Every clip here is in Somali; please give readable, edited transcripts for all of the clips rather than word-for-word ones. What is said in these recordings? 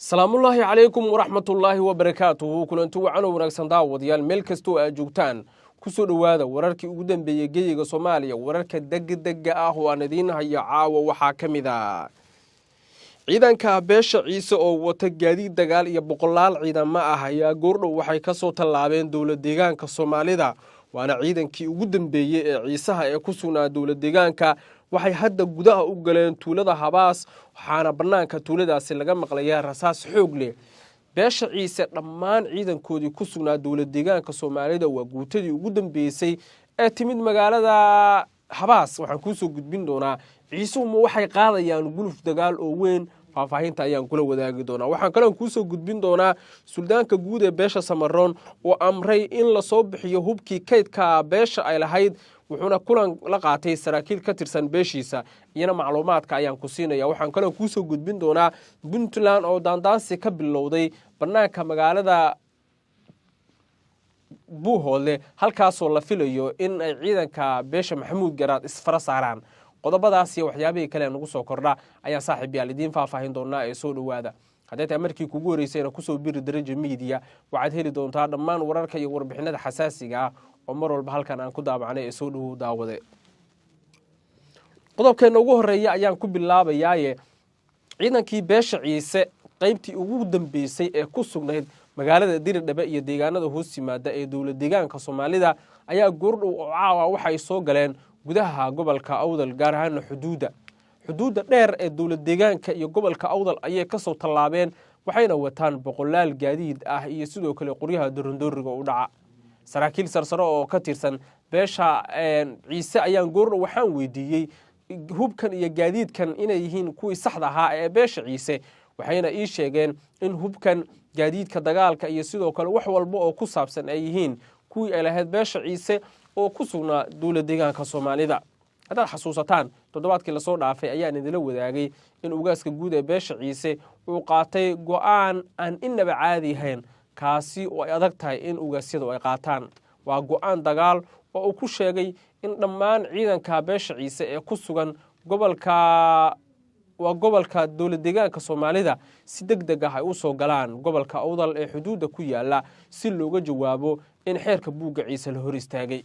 السلام الله عليكم ورحمة الله وبركاته كلنتو وعنا ونكسن داوديال meel kasto aad joogtaan kusoo dhawaada wararkii ugu dambeeyay geeyiga Soomaaliya wararka degdega ah oo aan idin hayo caawa waxa kamid ah ciidanka beesha Ciise oo wata gaadiid dagaal iyo boqolaal ciidamo ah ayaa goordhow waxay ka soo tallaabeen dawlad deegaanka Soomaalida waana ciidankii ugu dambeeyay ee Ciisaha ee ku sugnaa dawlad deegaanka waxay hadda gudaha u galeen tuulada Habaas waxaana banaanka tuuladaasi laga maqlayaa rasaas xoog leh beesha Ciise dhammaan ciidankoodii ku sugnaa dawlad deegaanka Soomaalida waa guutadii ugu dambeysay ee timid magaalada Habaas waxaan ku soo gudbin doonaa Ciisuhu waxay qaadayaan guluf dagaal oo weyn faahfaahinta ayaan kula wadaagi doonaa waxaan kale ku soo gudbin doonaa suldaanka guud ee beesha Samaroon oo amray in la soo bixiyo hubkii kaydka beesha ay lahayd wuxuuna kulan la qaatay saraakiil ka tirsan beeshiisa iyana macluumaadka ayaan ku siinaya waxaan kale ku soo gudbin doonaa Puntland oo daandaansi ka bilowday banaanka magaalada Buuhoole halkaas oo la filayo in ay ciidanka beesha Maxamuud Garaad isfara saaraan qodobadaas iyo waxyaabaha kale nagu soo kordha ayaa saaxiibayaal idin faahfaahin doonaa ee soo dhawaada haddii markii kugu horeysayna ku soo biri darajo media waxaad heli doontaa dhammaan wararka iyo warbixinada xasaasiga ah oo mar walba halkan aan ku daabacnay ee soo dhaw daawade qodobkeena ugu horeeya ayaan ku bilaabayaa ciidankii beesha Ciise qaybtii ugu dambeysay ee ku sugnayd magaalada Diridhabe iyo deegaanada hoos yimaada ee dawlad deegaanka Soomaalida ayaa goordhow oo caawa waxay soo galeen gudaha gobolka Awdal gaar ahaan xuduudda dheer ee dawlad deegaanka iyo gobolka Awdal ayay ka soo tallaabeen waxayna wataan boqolaal gaadiid ah iyo sidoo kale qoryaha dorondooriga u dhaca saraakiil sarsaro oo ka tirsan beesha Ciise ayaan goordhow waxaan weydiiyay hubkan iyo gaadiidkan inay yihiin kuwii saxda ahaa ee beesha Ciise waxayna ii sheegeen in hubkan gaadiidka dagaalka iyo sidoo kale wax walba oo ku saabsan ay yihiin kuwii ay lahayd beesha Ciise oo ku sugnaa dawlad deegaanka Soomaalida hadda xasuusataan toddobaadkii la soo dhaafay ayaan idin wadaagay in ugaaska guud ee beesha Ciise uu qaatay go'aan aan inaba caadi ahayn kaasi oo ay adag tahay in ugaasyadu ay qaataan waa go'aan dagaal oo uu ku sheegay in dhammaan ciidanka beesha Ciise ee ku sugan gobolka dawlad deegaanka Soomaalida si degdeg ah ay u soo galaan gobolka Awdal ee xuduudda ku yaala si looga jawaabo in xeerka buugga Ciise la hor istaagay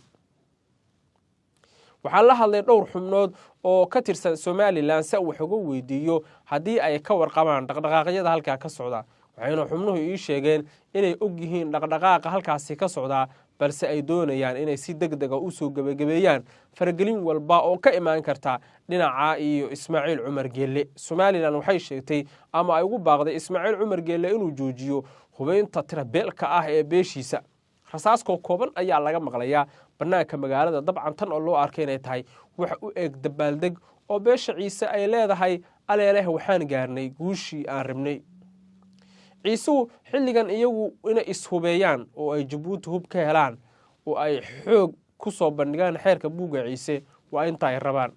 waxaa la hadlay dhowr xubnood oo ka tirsan Somaliland si uu uga weydiiyo haddii ay ka warqabaan dhaqdhaqaaqyada halka ka socda waxayna xubnuhu ii sheegeen inay og yihiin dhaqdhaqaaqa halkaasi ka socda balse ay doonayaan inay si degdeg ah u soo gabagabeeyaan faragelin walba oo ka imaan karta dhinaca iyo Ismaaciil Cumar Geelle Somaliland waxay sheegtay ama ay ugu baaqday Ismaaciil Cumar Geelle inuu joojiyo hubeynta tirabeelka ah ee beeshiisa rasaas kooban ayaa laga maqlayaa banaanka magaalada dabcan tan oo loo arkay inay tahay wax u eeg dabaaldeg oo beesha Ciise ay leedahay aleelaha waxaan gaarnay guushii aan rabnay Ciisuhu xilligan iyagu inay ishubeeyaan oo ay Jabuuti hub ka helaan oo ay xoog ku soo bandhigaan xeerka buugga Ciise waa inta ay rabaan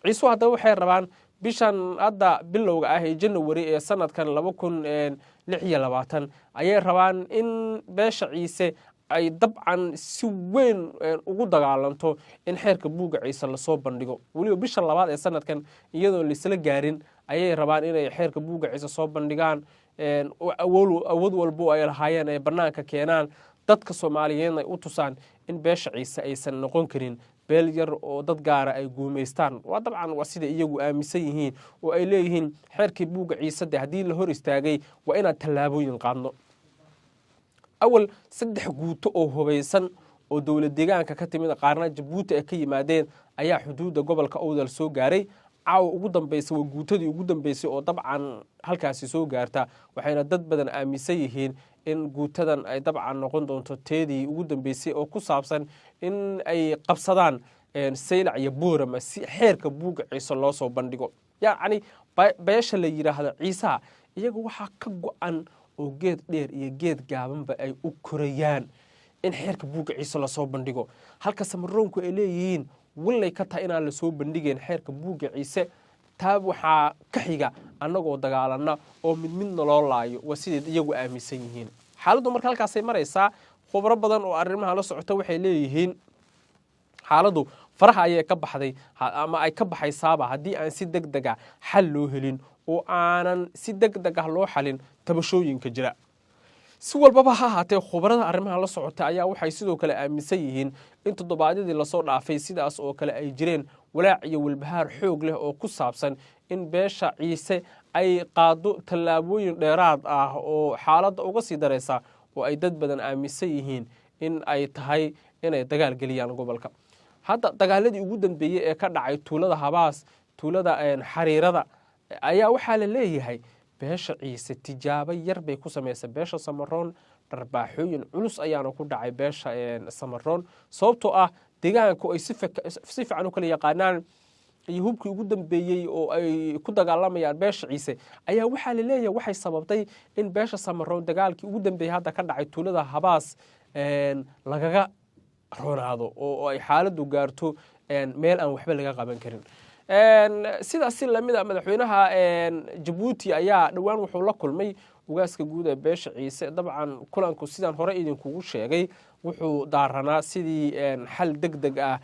Ciisuhu hadda waxay rabaan bishan hadda bilowga ah ee January ee sanadkan 2026 ayay rabaan in beesha Ciise ay dabcan si weyn ugu dagaalanto in xeerka buugga Ciise la soo bandhigo waliba bisha labaad ee sanadkan iyadoo la isla gaarin ayay rabaan inay xeerka buugga Ciise soo bandhigaan awood walba ay lahaayeen ay banaanka keenaan dadka Soomaaliyeed ay u tusaan in beesha Ciise aysan noqon karin beel yar oo dad gaar ah ay guumeystaan waa dabcan waa sida iyagu aaminsan yihiin oo ay leeyihiin xeerkii buugga Ciise hadii la hor istaagay waa inaad tallaabooyin qaadno awal 3 guuto oo hubeysan oo dawlad deegaanka ka timid qaarna Jabuuti ay ka yimaadeen ayaa xuduudda gobolka Awdal soo gaaray caaw ugu dambeysay waa guutadii ugu dambeysay oo dabcan halkaasi soo gaarta waxayna dad badan aaminsan yihiin in guutadan ay dabcan noqon doonto teedii ugu dambeysay oo ku saabsan in ay qabsadaan Saylac iyo Boorama si xeerka buugga Ciise loo soo bandhigo yacni beesha la yiraahdo Ciise iyagu waxa ka go'an oo geed dheer iyo geed gaabanba ay u korayaan in xeerka buugga Ciise la soo bandhigo halka Samaroonku ay leeyihiin wallay ka tahay inaan la soo bandhigeen xeerka buugga Ciise taab waxa ka xiga anagoo dagaalana oo midna loo laayo waa sidii iyagu aaminsan yihiin xaaladdu marka halkaas ay maraysaa khubaro badan oo arrimaha la socota waxay leeyihiin xaaladdu faraha ayay ka baxday ama ay ka baxaysaaba haddii aan si degdeg ah xal loo helin oo aanan si degdeg ah loo xalin tabashooyinka jira. si walbaba ha ahaatee khubarada arrimaha la socota ayaa waxay sidoo kale aaminsan yihiin in toddobaadyadii lasoo dhaafay sidaas oo kale ay jireen walaac iyo walbahaar xoog leh oo ku saabsan in beesha ciise ay qaado tallaabooyin dheeraad ah oo xaaladda uga sii daraysa oo ay dad badan aaminsan yihiin in ay tahay inay dagaal geliyaan gobolka. hadda dagaaladii ugu dambeeyey ee ka dhacay tuulada Habaas, tuulada Xariirada ayaa waxaa la leeyahay beesha ciise tijaabo yar bay ku sameysay beesha Samaroon, dharbaaxooyin culus ayaana ku dhacay beesha Samaroon sababtoo ah deegaanku ay si fiican u kala yaqaanaan iyo hubkii ugu dambeeyey oo ay ku dagaalamayaan beesha ciise ayaa waxaa la leeyahay waxay sababtay in beesha Samaroon dagaalkii ugu dambeeyey hadda ka dhacay tuulada Habaas lagaga roonaado oo ay xaaladdu gaarto meel aan waxba laga qaban karin. sidaas si lamid ah madaxweynaha Djibouti ayaa dhawaan wuxuu la kulmay ugaaska guud ee beesha ciise. dabcan kulanku sidaan hore idinkugu sheegay wuxuu daaranaa sidii xal degdeg ah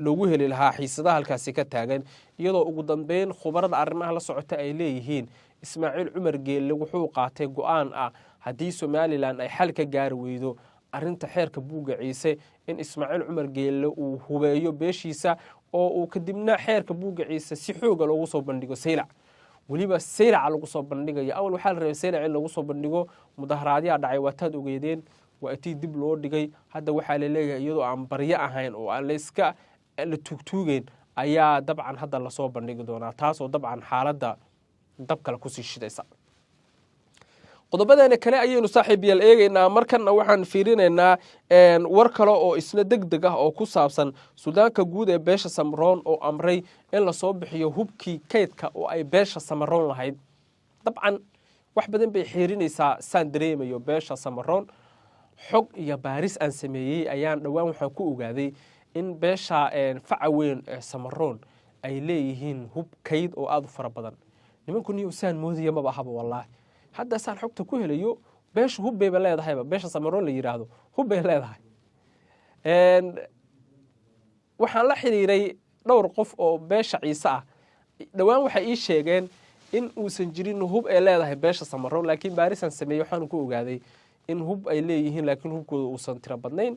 loogu heli lahaa xiisadaha halkaasi ka taagan, iyadoo ugu dambeyn khubarada arrimaha la socota ay leeyihiin Ismaaciil Cumar Geelle wuxuu qaatay go'aan ah haddii Somaliland ay xal ka gaari weydo arrinta xeerka buugga ciise in Ismaaciil Cumar Geelle uu hubeeyo beeshiisa oo uu kadibna xeerka buugga ciise si xooga loogu soo bandhigo Saylac. weliba Saylac lagu soo bandhigayo awal waxaa la rabay Saylac in lagu soo bandhigo mudaharaadyo dhacay waataad ogeedeen waa tii dib loo dhigay. hadda waxaa la leeyahay iyadoo aan baryo ahayn oo aan la tugtuugeen ayaa dabcan hadda la soo bandhigi doonaa, taasoo dabcan xaaladda dab kale ku sii shidaysa. qodobadeena kale ayaynu saaxiibayaal eegaynaa. markanna waxaan fiirinaynaa war kale oo isna degdeg ah oo ku saabsan Suudaanka guud ee beesha Samaroon oo amray in la soo bixiyo hubkii kaydka oo ay beesha Samaroon lahayd. dabcan wax badan bay xiirinaysaa saan dareemayo beesha Samaroon. xog iyo baaris aan sameeyey ayaan dhawaan waxaan ku ogaaday in beesha faca weyn ee Samaroon ay leeyihiin hub kayd oo aad u fara badan. nimanku niyo saan moodiya maba ahaba wallahi. hadda saan xogta ku helayo beesha hub bay leedahayba, beesha Samaroon la yiraahdo hub bay leedahay. waxaan la xiriiray dhowr qof oo beesha ciise ah. dhawaan waxay ii sheegeen in uusan jirin hub ay leedahay beesha Samaroon, laakiin baarisaan sameeyey waxaan ku ogaaday in hub ay leeyihiin laakiin hubkooda uusan tiro badnayn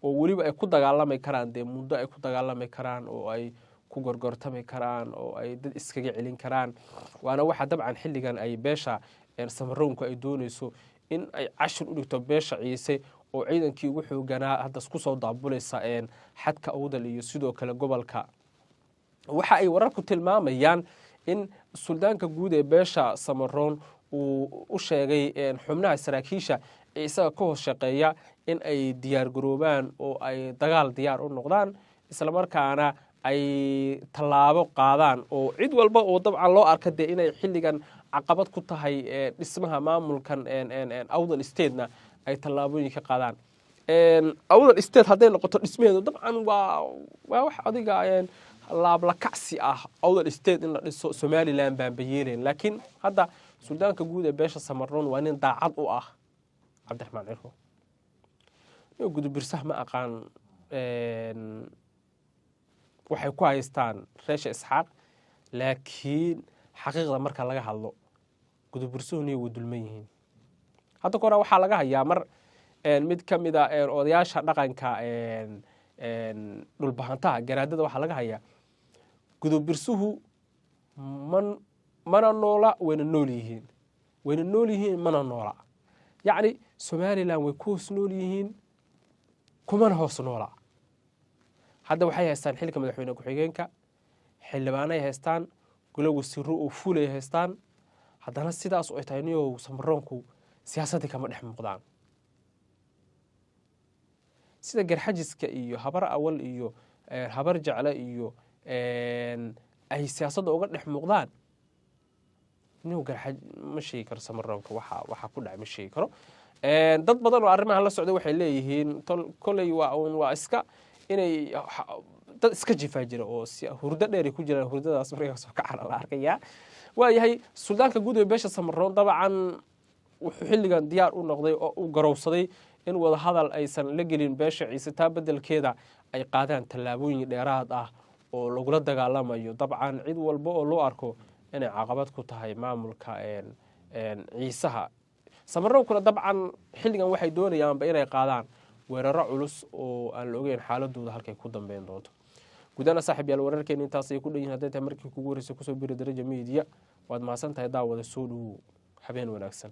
oo weliba ay ku dagaalami karaan dee muddo ay ku dagaalami karaan oo ay ku gorgortami karaan oo ay dad iskaga celin karaan. waana waxa dabcan xilligan ay beesha Samaroonku ay doonayso in ay cashir u dhigto beesha ciise oo ciidankii ugu xooganaa hadda isku soo daabulaysa xadka Awdal iyo sidoo kale gobolka. waxa ay wararku tilmaamayaan in Suudaanka guud ee beesha Samaroon uu u sheegay xubnaha saraakiisha ee isaga ka hoos shaqeeya in ay diyaar garoobaan oo ay dagaal diyaar u noqdaan, isla markaana ay tallaabo qaadaan oo cid walba oo dabcan loo arka dee inay xilligan caqabad ku tahay dhismaha maamulkan Awdal State-na ay tallaabooyin ka qaadaan. Awdal State hadday noqoto dhismaheedu dabcan waa wax adiga laablakacsi ah. Awdal State in la dhiso Somaliland baan bayeeleen, laakiin hadda Suudaanka guud ee beesha Samaroon waa nin daacad u ah Cabdiraxmaan Cirko. iyo gudubirsaha ma aqaan waxay ku haystaan reesha Isxaaq, laakiin xaqiiqda marka laga hadlo gudubirsuhuna way dulman yihiin. hadda kora waxaa laga hayaa mar mid ka mid ah odayaasha dhaqanka dhulbahantaha garaadada waxaa laga hayaa gudubirsuhu mana noola wayna nool yihiin mana noola. yacni Somaliland way ku hoos nool yihiin kumana hoos noola. hadda waxay haystaan xilka madaxweyne ku-xigeenka, xildhibaanay haystaan, golo wasiiro oo fuulay haystaan. haddana sidaas oo ay tahay niyow Samaroonku siyaasadda kama dhex muuqdaan. sida garxajiska iyo habar awal iyo habar jecle iyo ay siyaasadda uga dhex muuqdaan, niyow garxaj ma sheegi karo Samaroonka waxa ku dhacay ma sheegi karo. dad badan oo arrimaha la socda waxay leeyihiin kolay waa iska inay dad iska jifaa jira oo hurdo dheer ku jiraan, hurdadaas markaa soo kacana la arkayaa. waayahay Suudaanka guud ee beesha Samaroon dabcan wuxuu xilligan diyaar u noqday oo uu garowsaday in wada hadal aysan la gelin beesha ciise, taa bedelkeeda ay qaadaan tallaabooyin dheeraad ah oo lagula dagaalamayo dabcan cid walba oo loo arko inay caqabad ku tahay maamulka ciisaha samaroobkuna dabcan xilligan waxay doonayaanba inay qaadaan weeraro culus oo aan la ogeyn xaaladooda halkay ku dambeyn doonto gudana saaxiib yaal wararkeena intaas ay ku dhan yihiin hadday tahay markii kugu horeysay kusoo biri daraja media waad mahadsan tahay daawada soo dhow habeen wanaagsan